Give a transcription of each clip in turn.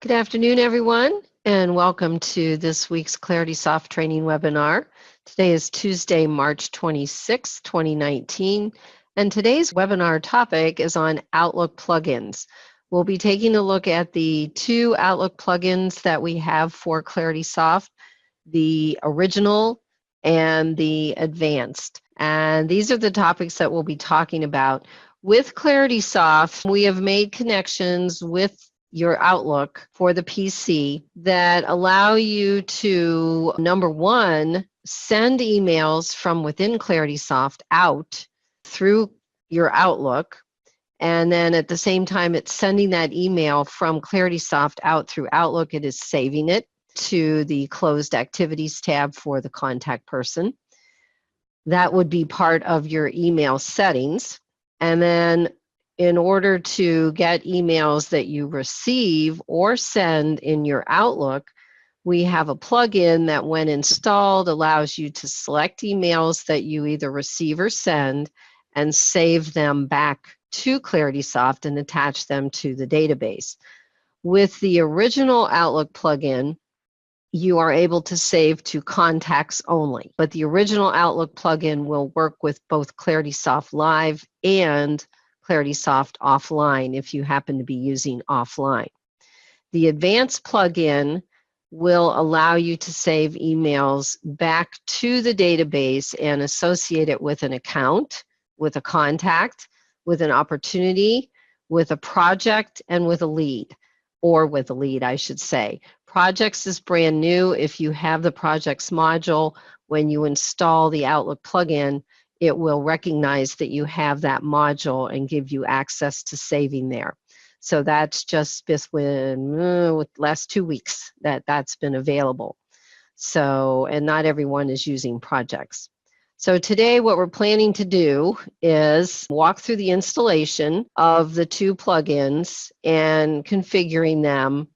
Good afternoon, everyone, and welcome to this week's Claritysoft training webinar. Today is Tuesday, March 26, 2019, and today's webinar topic is on Outlook plugins. We'll be taking a look at the two Outlook plugins that we have for Claritysoft, the original and the advanced. And these are the topics that we'll be talking about. With Claritysoft, we have made connections with your Outlook for the PC that allow you to, number one, send emails from within Claritysoft out through your Outlook. And then at the same time, it's sending that email from Claritysoft out through Outlook. It is saving it to the closed activities tab for the contact person. That would be part of your email settings. And then in order to get emails that you receive or send in your Outlook, we have a plugin that when installed allows you to select emails that you either receive or send and save them back to Claritysoft and attach them to the database. With the original Outlook plugin, you are able to save to contacts only, but the original Outlook plugin will work with both Claritysoft Live and Claritysoft Offline if you happen to be using offline. The advanced plugin will allow you to save emails back to the database and associate it with an account, with a contact, with an opportunity, with a project, and with a lead, or with a lead, I should say. Projects is brand new. If you have the projects module, when you install the Outlook plugin, it will recognize that you have that module and give you access to saving there. So that's just within the last 2 weeks that's been available. So, and not everyone is using projects. So today what we're planning to do is walk through the installation of the two plugins and configuring them.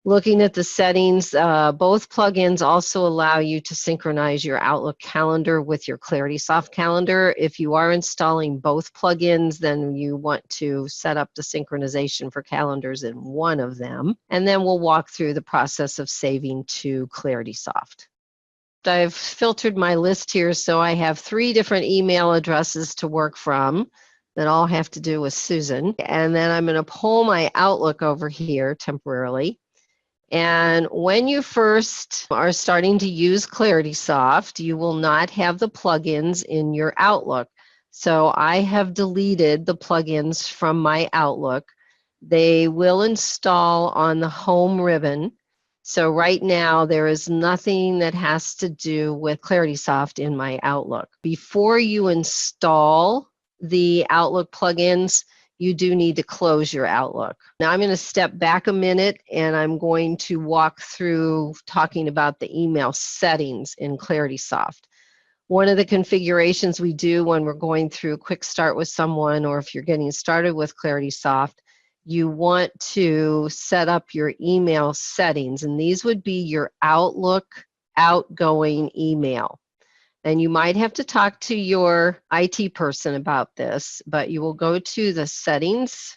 Looking at the settings, both plugins also allow you to synchronize your Outlook calendar with your Claritysoft calendar. If you are installing both plugins, then you want to set up the synchronization for calendars in one of them. And then we'll walk through the process of saving to Claritysoft. I've filtered my list here, so I have 3 different email addresses to work from that all have to do with Susan. And then I'm going to pull my Outlook over here temporarily. And when you first are starting to use Claritysoft, you will not have the plugins in your Outlook. So I have deleted the plugins from my Outlook. They will install on the home ribbon. So right now there is nothing that has to do with Claritysoft in my Outlook. Before you install the Outlook plugins, you do need to close your Outlook. Now I'm going to step back a minute and I'm going to walk through talking about the email settings in Claritysoft. One of the configurations we do when we're going through Quick Start with someone, or if you're getting started with Claritysoft, you want to set up your email settings, and these would be your Outlook outgoing email. And you might have to talk to your IT person about this, but you will go to the settings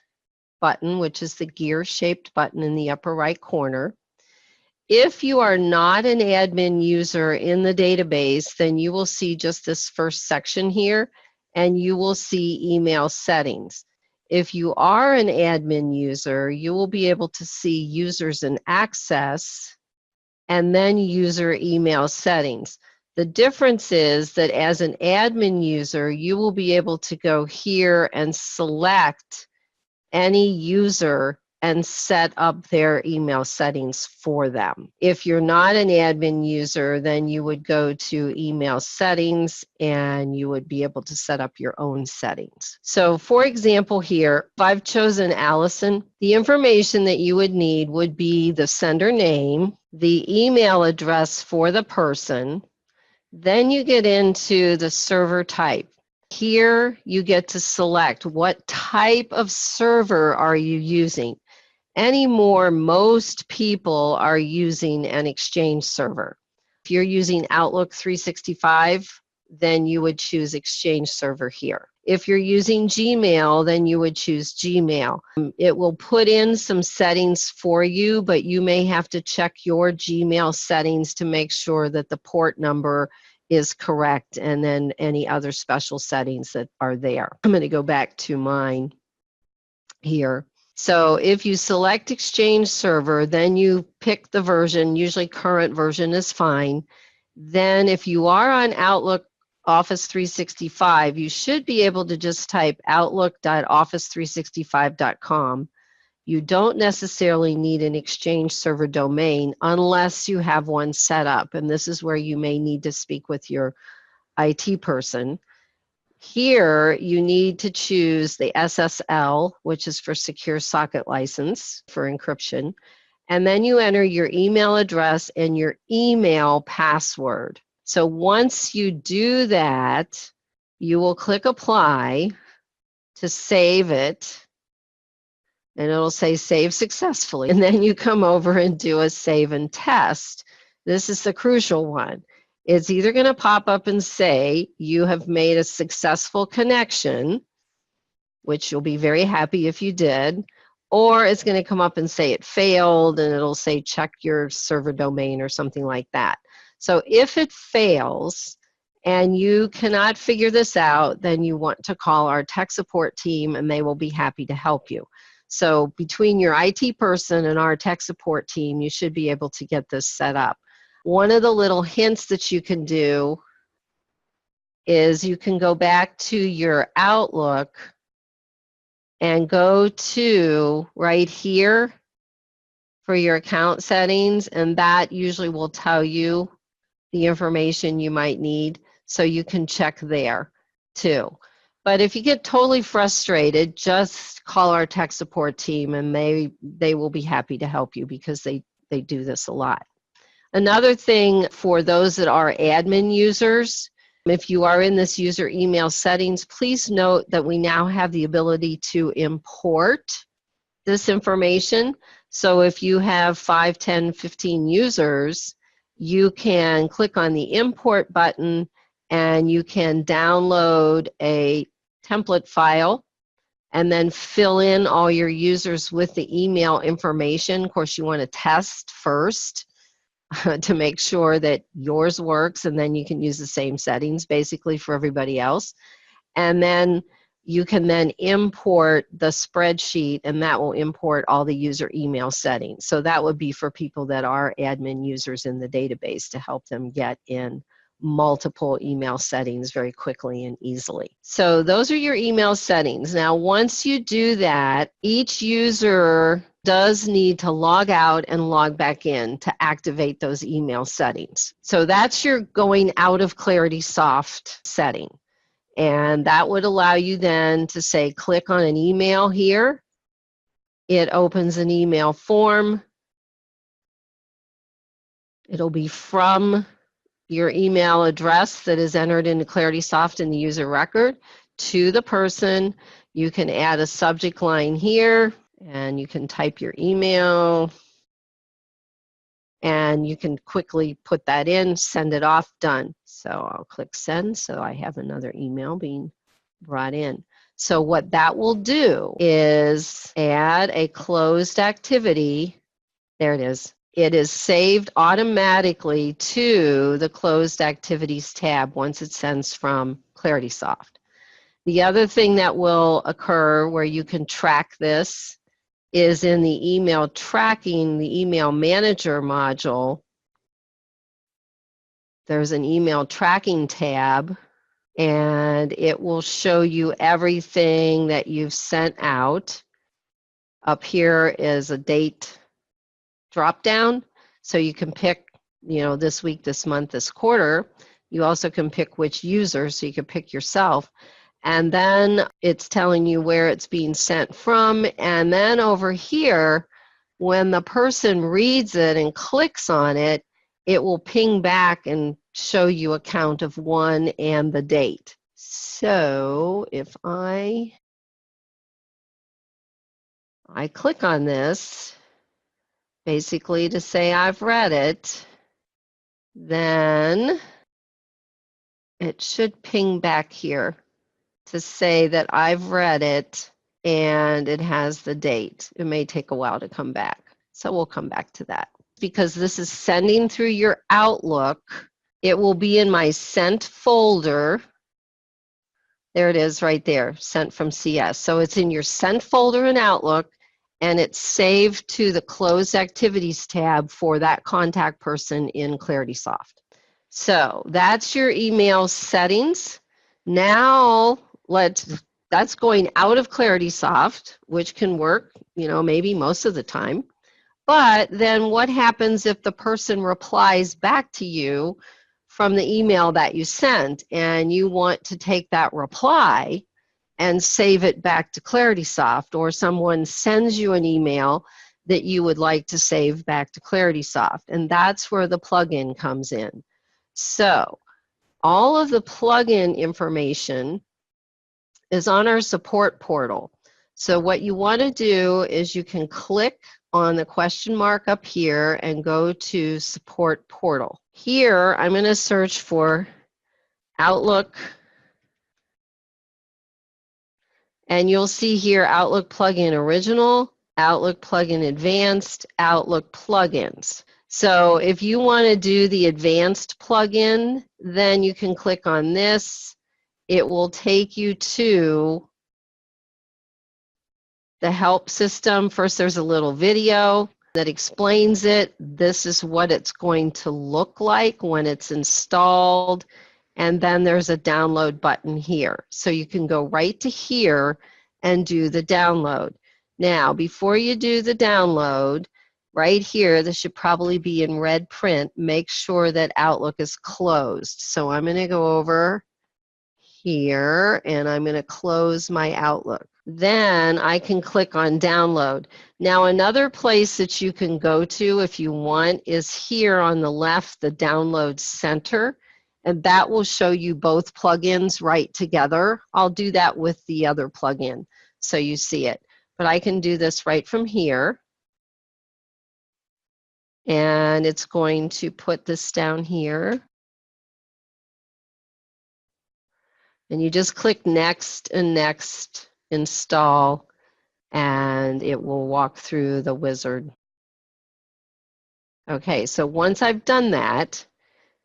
button, which is the gear-shaped button in the upper right corner. If you are not an admin user in the database, then you will see just this first section here, and you will see email settings. If you are an admin user, you will be able to see users and access, and then user email settings. The difference is that as an admin user, you will be able to go here and select any user and set up their email settings for them. If you're not an admin user, then you would go to email settings and you would be able to set up your own settings. So for example here, if I've chosen Allison, the information that you would need would be the sender name, the email address for the person. Then you get into the server type. Here you get to select what type of server are you using. Anymore, most people are using an Exchange server. If you're using Outlook 365, then you would choose Exchange server here. If you're using Gmail, then you would choose Gmail. It will put in some settings for you, but you may have to check your Gmail settings to make sure that the port number is correct, and then any other special settings that are there. I'm going to go back to mine here. So if you select Exchange Server, then you pick the version, usually current version is fine. Then if you are on Outlook Office 365, you should be able to just type outlook.office365.com. You don't necessarily need an Exchange Server domain unless you have one set up, and this is where you may need to speak with your IT person. Here, you need to choose the SSL, which is for Secure Socket License for encryption, and then you enter your email address and your email password. So once you do that, you will click Apply to save it, and it'll say Save Successfully. And then you come over and do a Save and Test. This is the crucial one. It's either going to pop up and say you have made a successful connection, which you'll be very happy if you did, or it's going to come up and say it failed, and it'll say check your server domain or something like that. So if it fails and you cannot figure this out, then you want to call our tech support team, and they will be happy to help you. So between your IT person and our tech support team, you should be able to get this set up. One of the little hints that you can do is you can go back to your Outlook and go to right here for your account settings, and that usually will tell you the information you might need, so you can check there too. But if you get totally frustrated, just call our tech support team, and they will be happy to help you because they do this a lot. Another thing for those that are admin users, if you are in this user email settings, please note that we now have the ability to import this information. So if you have 5, 10, 15 users, you can click on the import button and you can download a template file and then fill in all your users with the email information. Of course, you want to test first to make sure that yours works, and then you can use the same settings basically for everybody else. And then you can then import the spreadsheet, and that will import all the user email settings. So that would be for people that are admin users in the database to help them get in multiple email settings very quickly and easily. So those are your email settings. Now, once you do that, each user does need to log out and log back in to activate those email settings. So that's your going out of Claritysoft setting. And that would allow you then to say, click on an email here. It opens an email form. It'll be from your email address that is entered into Claritysoft in the user record to the person. You can add a subject line here, and you can type your email, and you can quickly put that in, send it off, done. So I'll click send, so I have another email being brought in. So what that will do is add a closed activity. There it is. It is saved automatically to the closed activities tab once it sends from Claritysoft. The other thing that will occur where you can track this is in the email tracking, the email manager module. There's an email tracking tab, and it will show you everything that you've sent out. Up here is a date drop down, so you can pick, this week, this month, this quarter. You also can pick which user, so you can pick yourself. And then it's telling you where it's being sent from. And then over here, when the person reads it and clicks on it, it will ping back and show you a count of 1 and the date. So if I click on this, basically to say I've read it, then it should ping back here. to say that I've read it and it has the date. It may take a while to come back. So we'll come back to that. Because this is sending through your Outlook, it will be in my sent folder. There it is right there, sent from CS. So it's in your sent folder in Outlook, and it's saved to the closed activities tab for that contact person in Claritysoft. So that's your email settings. Now that's going out of Claritysoft, which can work, maybe most of the time. But then what happens if the person replies back to you from the email that you sent and you want to take that reply and save it back to Claritysoft, or someone sends you an email that you would like to save back to Claritysoft? And that's where the plugin comes in. So all of the plugin information is on our support portal. So what you want to do is you can click on the question mark up here and go to support portal. Here, I'm going to search for Outlook, and you'll see here Outlook plugin original, Outlook plugin advanced, Outlook plugins. So if you want to do the advanced plugin, then you can click on this. It will take you to the help system. First, there's a little video that explains it. This is what it's going to look like when it's installed. And then there's a download button here. So you can go right to here and do the download. Now, before you do the download, right here, this should probably be in red print. Make sure that Outlook is closed. So I'm going to go over here and I'm going to close my Outlook. Then I can click on download. Now another place that you can go to if you want is here on the left, the download center, and that will show you both plugins right together. I'll do that with the other plugin so you see it. But I can do this right from here. And it's going to put this down here. And you just click next and next, install, and it will walk through the wizard. Okay, so once I've done that,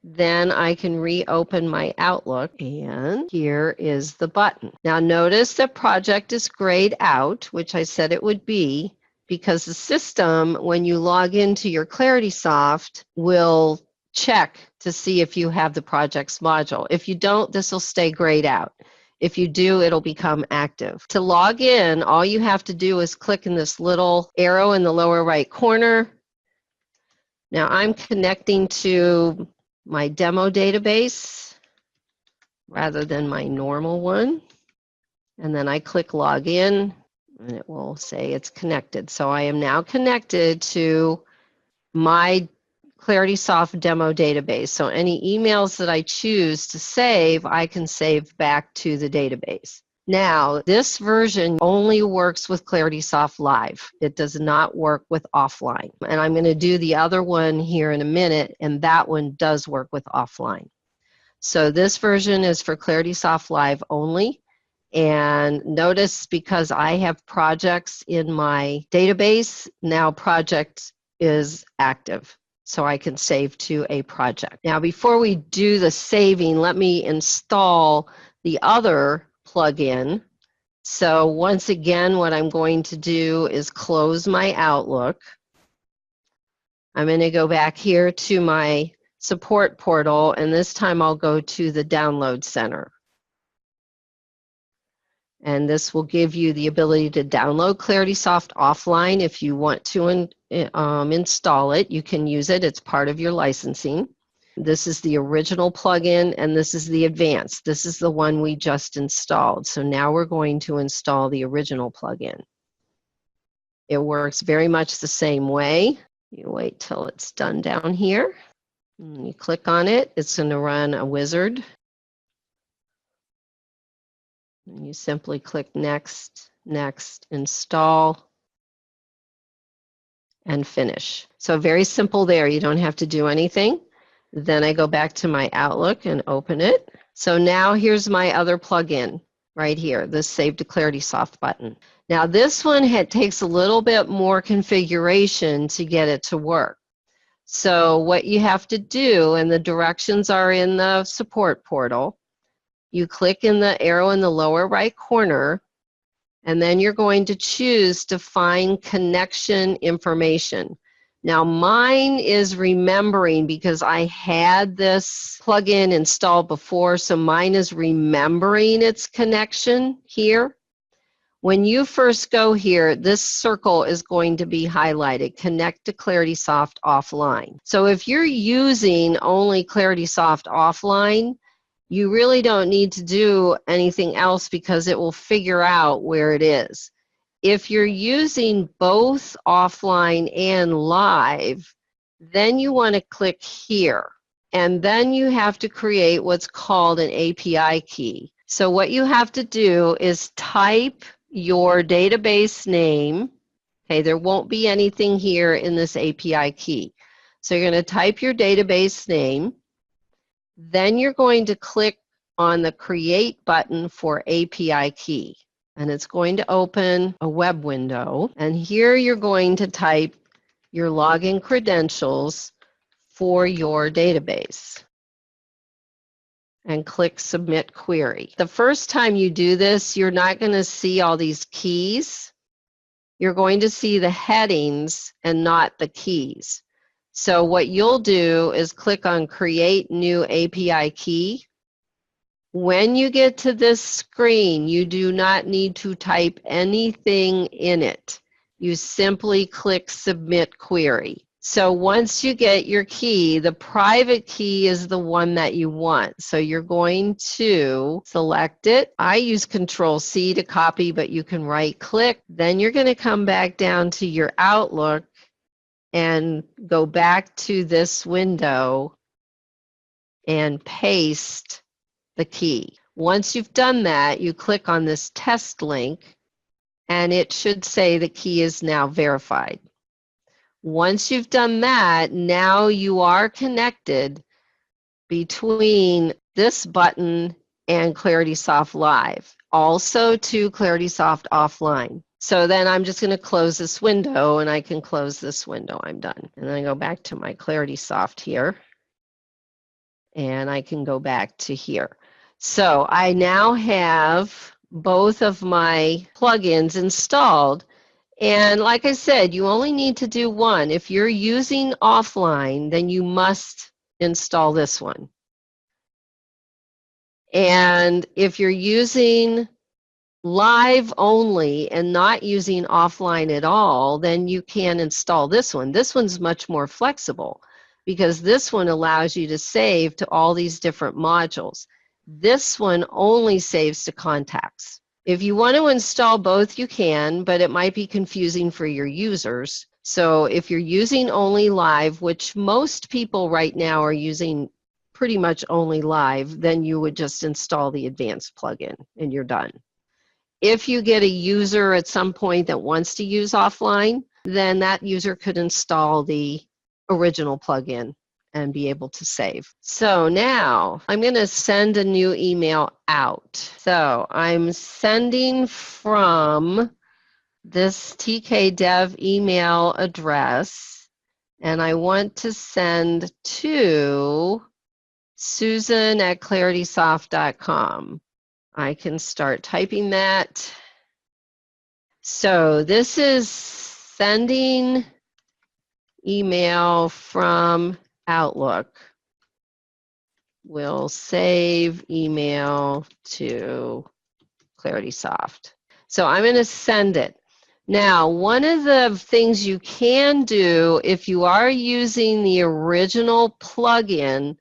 then I can reopen my Outlook, and here is the button. Now notice that project is grayed out, which I said it would be, because the system, when you log into your Claritysoft, will check to see if you have the projects module. If you don't, this will stay grayed out. If you do, it'll become active. To log in, all you have to do is click in this little arrow in the lower right corner. Now I'm connecting to my demo database rather than my normal one. And then I click log in and it will say it's connected. So I am now connected to my Claritysoft demo database. So any emails that I choose to save, I can save back to the database. Now, this version only works with Claritysoft Live. It does not work with offline. And I'm going to do the other one here in a minute, and that one does work with offline. So this version is for Claritysoft Live only. And notice, because I have projects in my database, now project is active. So I can save to a project. Now, before we do the saving, let me install the other plugin. So once again, what I'm going to do is close my Outlook. I'm going to go back here to my support portal, and this time I'll go to the download center. And this will give you the ability to download Claritysoft offline. If you want to install it, you can use it. It's part of your licensing. This is the original plugin, and this is the advanced. This is the one we just installed. So now we're going to install the original plugin. It works very much the same way. You wait till it's done down here. And you click on it. It's going to run a wizard. And you simply click next, next, install, and finish. So very simple there. You don't have to do anything. Then I go back to my Outlook and open it. So now here's my other plugin. right here, this Save to Claritysoft button. Now this one takes a little bit more configuration to get it to work. So what you have to do, and the directions are in the support portal, you click in the arrow in the lower right corner, and then you're going to choose to find connection information. Now mine is remembering because I had this plugin installed before, so mine is remembering its connection here. When you first go here, this circle is going to be highlighted, Connect to Claritysoft Offline. So if you're using only Claritysoft Offline, you really don't need to do anything else because it will figure out where it is. If you're using both offline and live, then you want to click here. And then you have to create what's called an API key. So what you have to do is type your database name. Okay, there won't be anything here in this API key. So you're going to type your database name. Then you're going to click on the Create button for API key. And it's going to open a web window. And here you're going to type your login credentials for your database. And click Submit Query. The first time you do this, you're not going to see all these keys. You're going to see the headings and not the keys. So what you'll do is click on Create New API Key. When you get to this screen, you do not need to type anything in it. You simply click Submit Query. So once you get your key, the private key is the one that you want. So you're going to select it. I use Control-C to copy, but you can right-click. Then you're going to come back down to your Outlook and go back to this window and paste the key. Once you've done that, you click on this test link, and it should say the key is now verified. Once you've done that, now you are connected between this button and Claritysoft Live, also to Claritysoft Offline. So then I'm just going to close this window, and I can close this window. I'm done. And then I go back to my Claritysoft here, and I can go back to here. So I now have both of my plugins installed. And like I said, you only need to do one. If you're using offline, then you must install this one. And if you're using live only and not using offline at all, then you can install this one. This one's much more flexible because this one allows you to save to all these different modules. This one only saves to contacts. If you want to install both, you can, but it might be confusing for your users. So if you're using only live, which most people right now are using pretty much only live, then you would just install the advanced plugin and you're done. If you get a user at some point that wants to use offline, then that user could install the original plugin and be able to save. So now I'm going to send a new email out. So I'm sending from this TKDev email address, and I want to send to Susan@claritysoft.com. I can start typing that. So this is sending email from Outlook. We'll save email to Claritysoft. So I'm going to send it. Now, one of the things you can do if you are using the original plugin,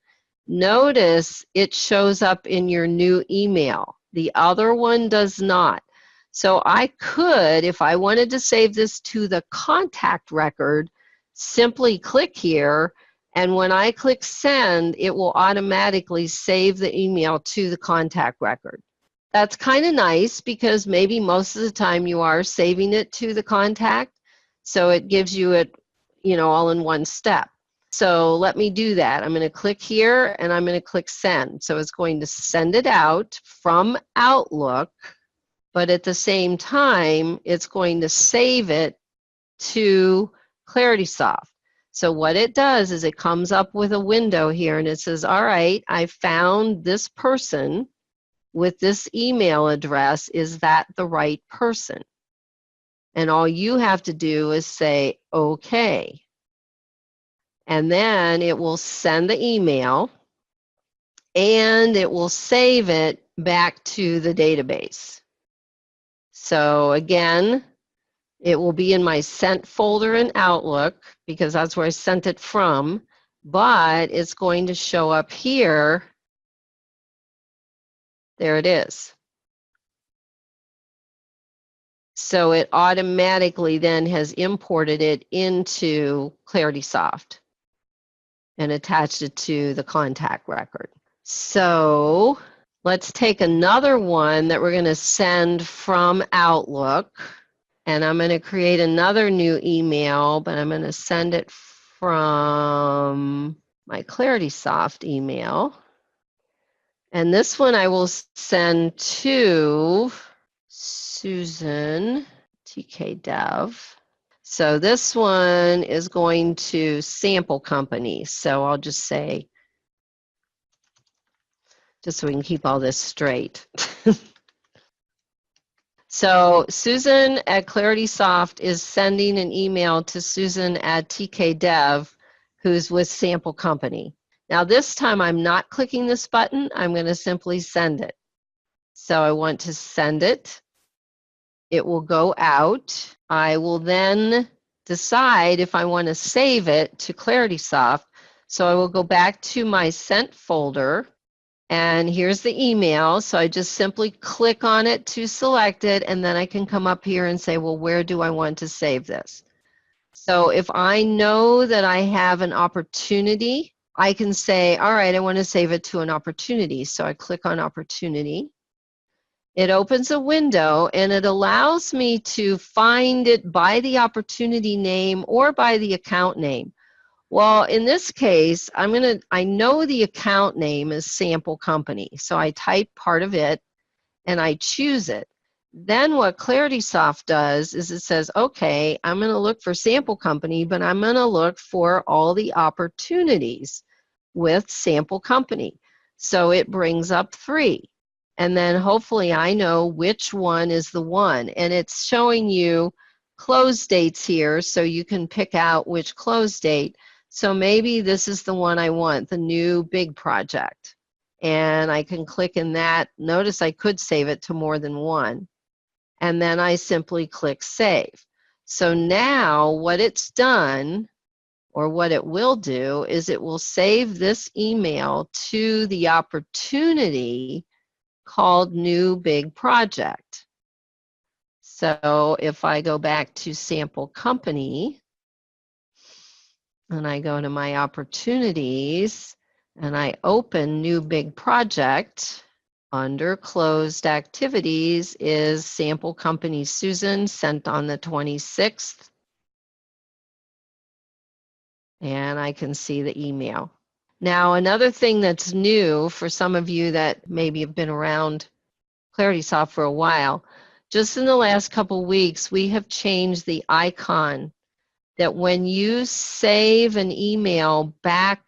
notice it shows up in your new email. The other one does not. So I could, if I wanted to save this to the contact record, simply click here, and when I click send, it will automatically save the email to the contact record. That's kind of nice because maybe most of the time you are saving it to the contact, so it gives you it, all in one step. So let me do that. I'm going to click here and I'm going to click send. So it's going to send it out from Outlook, but at the same time, it's going to save it to Claritysoft. So what it does is it comes up with a window here and it says, all right, I found this person with this email address. Is that the right person? And all you have to do is say, okay. And then it will send the email and it will save it back to the database. So again, it will be in my sent folder in Outlook because that's where I sent it from, but it's going to show up here. There it is. So it automatically then has imported it into Claritysoft and attached it to the contact record. So let's take another one that we're going to send from Outlook. And I'm going to create another new email, but I'm going to send it from my Claritysoft email. And this one I will send to Susan, TK Dev. So this one is going to sample company. So I'll just say, just so we can keep all this straight. So Susan at Claritysoft is sending an email to Susan at TK Dev, who's with Sample Company. Now this time I'm not clicking this button, I'm going to simply send it. So I want to send it. It will go out. I will then decide if I want to save it to Claritysoft. So I will go back to my sent folder. And here's the email. So I just simply click on it to select it, and then I can come up here and say, well, where do I want to save this? So if I know that I have an opportunity, I can say, all right, I want to save it to an opportunity. So I click on opportunity. It opens a window and it allows me to find it by the opportunity name or by the account name. Well, in this case, I know the account name is Sample Company. So I type part of it and I choose it. Then what Claritysoft does is it says, okay, I'm going to look for Sample Company, but I'm going to look for all the opportunities with Sample Company. So it brings up 3. And then hopefully I know which one is the one. And it's showing you close dates here so you can pick out which close date. So maybe this is the one I want, the new big project. And I can click in that. Notice I could save it to more than one. And then I simply click save. So now what it's done, or what it will do, is it will save this email to the opportunity called new big project. So if I go back to Sample Company, and I go to my opportunities and I open new big project, under closed activities is Sample Company Susan, sent on the 26th. And I can see the email. Now, another thing that's new for some of you that maybe have been around Claritysoft for a while, just in the last couple weeks, we have changed the icon that when you save an email back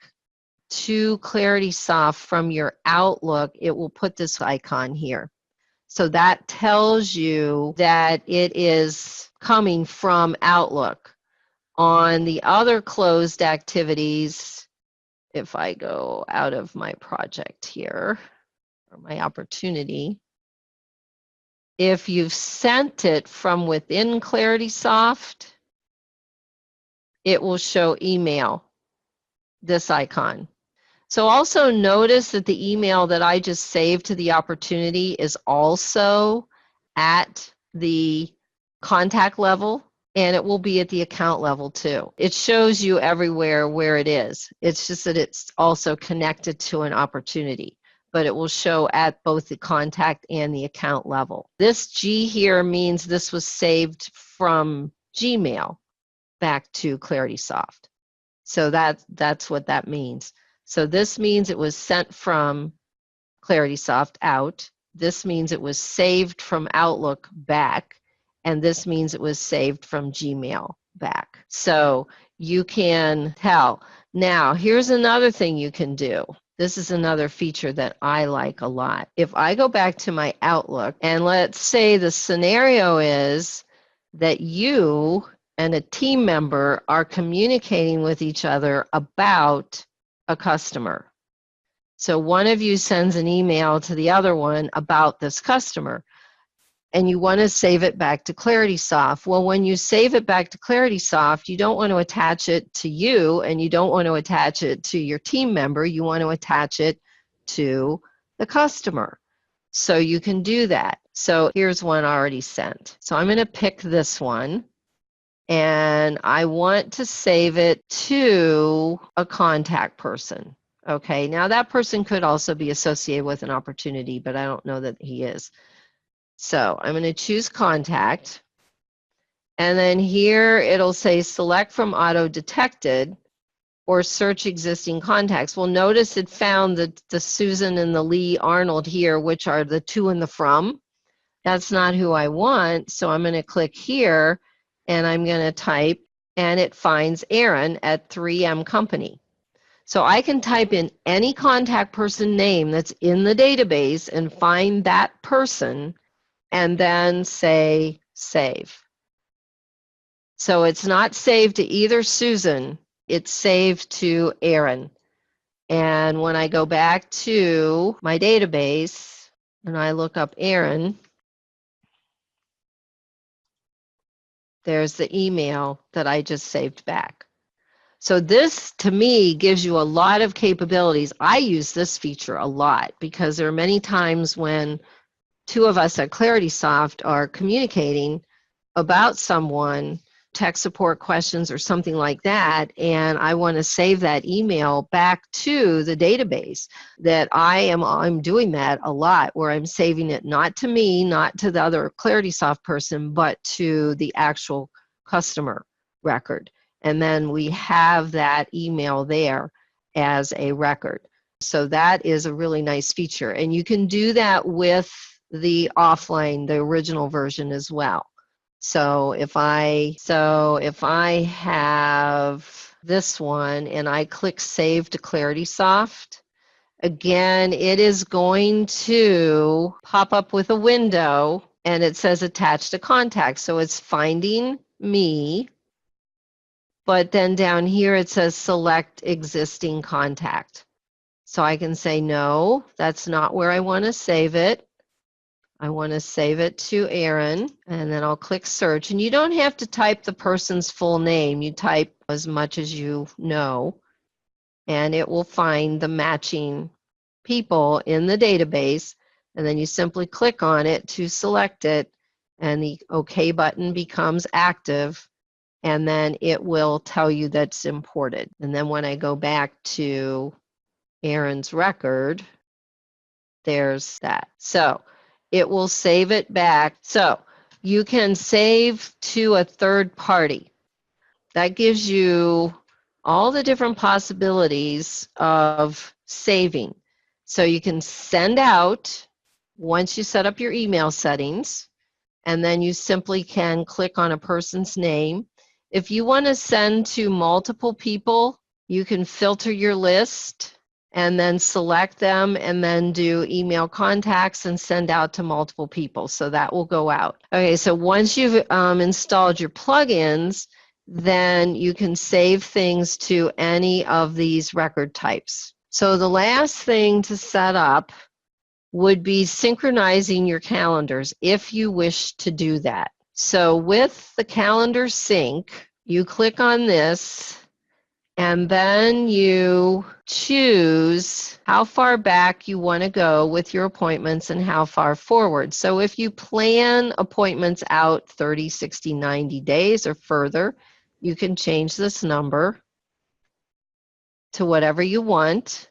to Claritysoft from your Outlook, it will put this icon here. So that tells you that it is coming from Outlook. On the other closed activities, if I go out of my project here, or my opportunity, if you've sent it from within Claritysoft, it will show email, this icon. So also notice that the email that I just saved to the opportunity is also at the contact level, and it will be at the account level too. It shows you everywhere where it is. It's just that it's also connected to an opportunity, but it will show at both the contact and the account level. This G here means this was saved from Gmail back to Claritysoft. So that's what that means. So this means it was sent from Claritysoft out. This means it was saved from Outlook back. And this means it was saved from Gmail back. So you can tell. Now, here's another thing you can do. This is another feature that I like a lot. If I go back to my Outlook, and let's say the scenario is that you and a team member are communicating with each other about a customer. So one of you sends an email to the other one about this customer, and you want to save it back to Claritysoft. Well, when you save it back to Claritysoft, you don't want to attach it to you, and you don't want to attach it to your team member. You want to attach it to the customer. So you can do that. So here's one already sent. So I'm going to pick this one, and I want to save it to a contact person. Okay, now that person could also be associated with an opportunity, but I don't know that he is. So I'm going to choose contact, and then here it'll say select from auto detected or search existing contacts. Well, notice it found the Susan and the Lee Arnold here, which are the to and the from. That's not who I want, so I'm going to click here, and I'm going to type, and it finds Aaron at 3M Company. So I can type in any contact person name that's in the database and find that person, and then say save. So it's not saved to either Susan, it's saved to Aaron. And when I go back to my database and I look up Aaron, there's the email that I just saved back. So this, to me, gives you a lot of capabilities. I use this feature a lot because there are many times when two of us at Claritysoft are communicating about someone, tech support questions or something like that, and I want to save that email back to the database. That I'm doing that a lot, where I'm saving it not to me, not to the other Claritysoft person, but to the actual customer record. And then we have that email there as a record. So that is a really nice feature. And you can do that with the offline, the original version as well. So if I have this one and I click Save to Claritysoft, again, it is going to pop up with a window and it says attach to contact. So it's finding me, but then down here it says select existing contact. So I can say, no, that's not where I want to save it. I want to save it to Aaron, and then I'll click search. And you don't have to type the person's full name. You type as much as you know, and it will find the matching people in the database. And then you simply click on it to select it, and the OK button becomes active, and then it will tell you that's imported. And then when I go back to Aaron's record, there's that. So it will save it back. So you can save to a third party. That gives you all the different possibilities of saving. So you can send out once you set up your email settings, and then you simply can click on a person's name. If you want to send to multiple people, you can filter your list and then select them and then do email contacts and send out to multiple people. So that will go out. Okay, so once you've installed your plugins, then you can save things to any of these record types. So the last thing to set up would be synchronizing your calendars if you wish to do that. So with the calendar sync, you click on this, and then you choose how far back you want to go with your appointments and how far forward. So if you plan appointments out 30, 60, 90 days or further, you can change this number to whatever you want.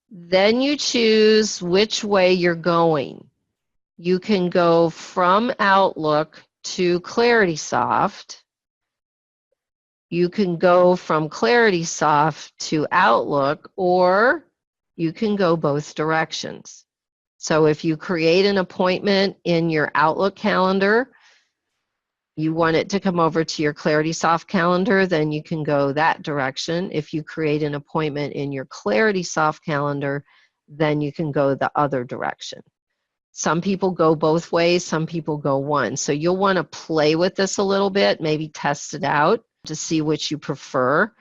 Then you choose which way you're going. You can go from Outlook to Claritysoft. you can go from Claritysoft to Outlook, or you can go both directions. So if you create an appointment in your Outlook calendar, you want it to come over to your Claritysoft calendar, then you can go that direction. If you create an appointment in your Claritysoft calendar, then you can go the other direction. Some people go both ways, some people go one. So you'll want to play with this a little bit, maybe test it out to see which you prefer.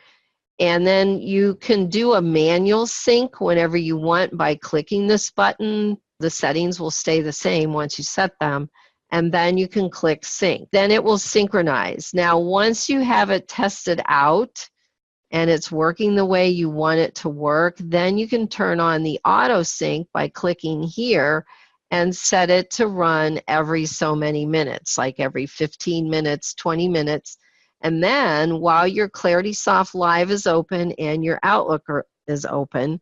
And then you can do a manual sync whenever you want by clicking this button. The settings will stay the same once you set them. And then you can click sync. Then it will synchronize. Now, once you have it tested out and it's working the way you want it to work, then you can turn on the auto sync by clicking here and set it to run every so many minutes, like every 15 minutes, 20 minutes. And then while your Claritysoft Live is open and your Outlook is open,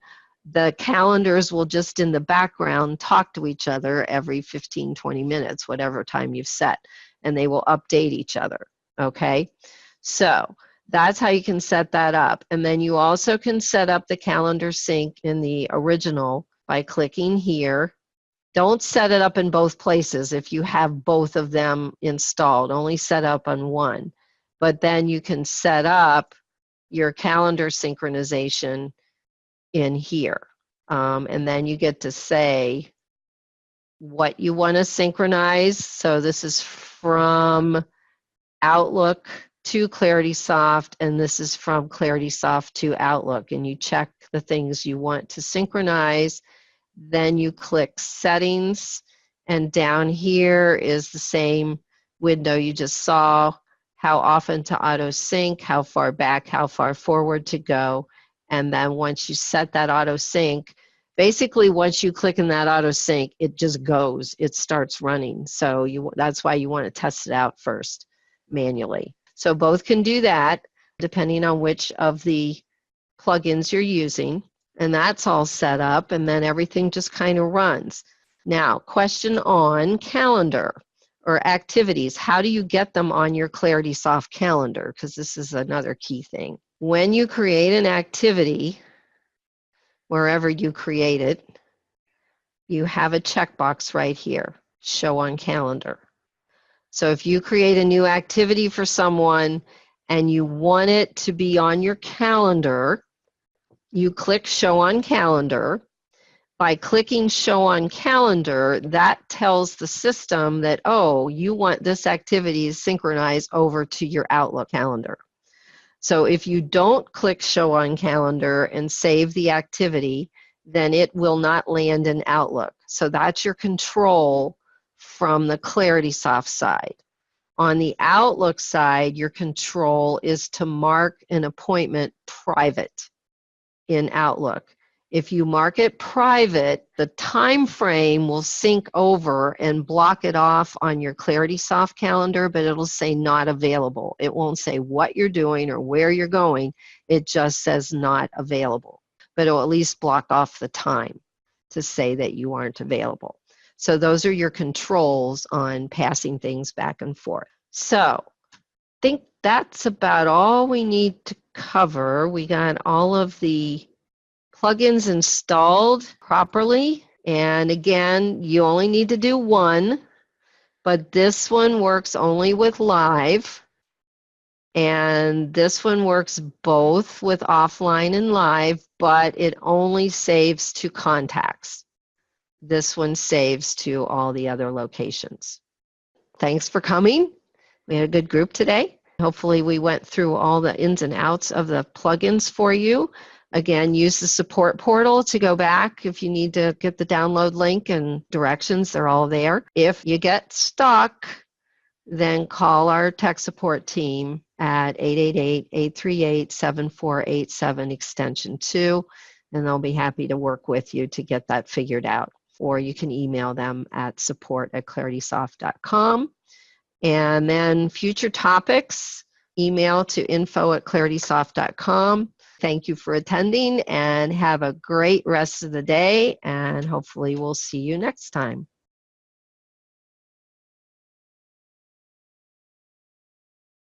the calendars will just in the background talk to each other every 15, 20 minutes, whatever time you've set, and they will update each other, okay? So that's how you can set that up. And then you also can set up the calendar sync in the original by clicking here. Don't set it up in both places if you have both of them installed. Only set up on one. But then you can set up your calendar synchronization in here. And then you get to say what you want to synchronize. So this is from Outlook to Claritysoft, and this is from Claritysoft to Outlook. And you check the things you want to synchronize. Then you click Settings, and down here is the same window you just saw. How often to auto sync, how far back, how far forward to go. And then once you set that auto sync, basically once you click in that auto sync, it just goes, it starts running. So that's why you want to test it out first manually. So both can do that depending on which of the plugins you're using. And that's all set up, and then everything just kind of runs. Now, question on calendar or activities. How do you get them on your Claritysoft calendar? Because this is another key thing. When you create an activity, wherever you create it, you have a checkbox right here, Show on Calendar. So if you create a new activity for someone and you want it to be on your calendar, you click Show on Calendar. By clicking Show on Calendar, that tells the system that, oh, you want this activity synchronized over to your Outlook calendar. So if you don't click Show on Calendar and save the activity, then it will not land in Outlook. So that's your control from the Claritysoft side. On the Outlook side, your control is to mark an appointment private in Outlook. If you mark it private, the time frame will sync over and block it off on your Claritysoft calendar, but it'll say not available. It won't say what you're doing or where you're going. It just says not available. But it'll at least block off the time to say that you aren't available. So those are your controls on passing things back and forth. So I think that's about all we need to cover. We got all of the plugins installed properly, and again, you only need to do one, but this one works only with live, and this one works both with offline and live, but it only saves to contacts. This one saves to all the other locations. Thanks for coming. We had a good group today. Hopefully we went through all the ins and outs of the plugins for you. Again, use the support portal to go back if you need to get the download link and directions. They're all there. If you get stuck, then call our tech support team at 888-838-7487 extension 2, and they'll be happy to work with you to get that figured out. Or you can email them at support@claritysoft.com. And then future topics, email to info@claritysoft.com. Thank you for attending, and have a great rest of the day, and hopefully we'll see you next time.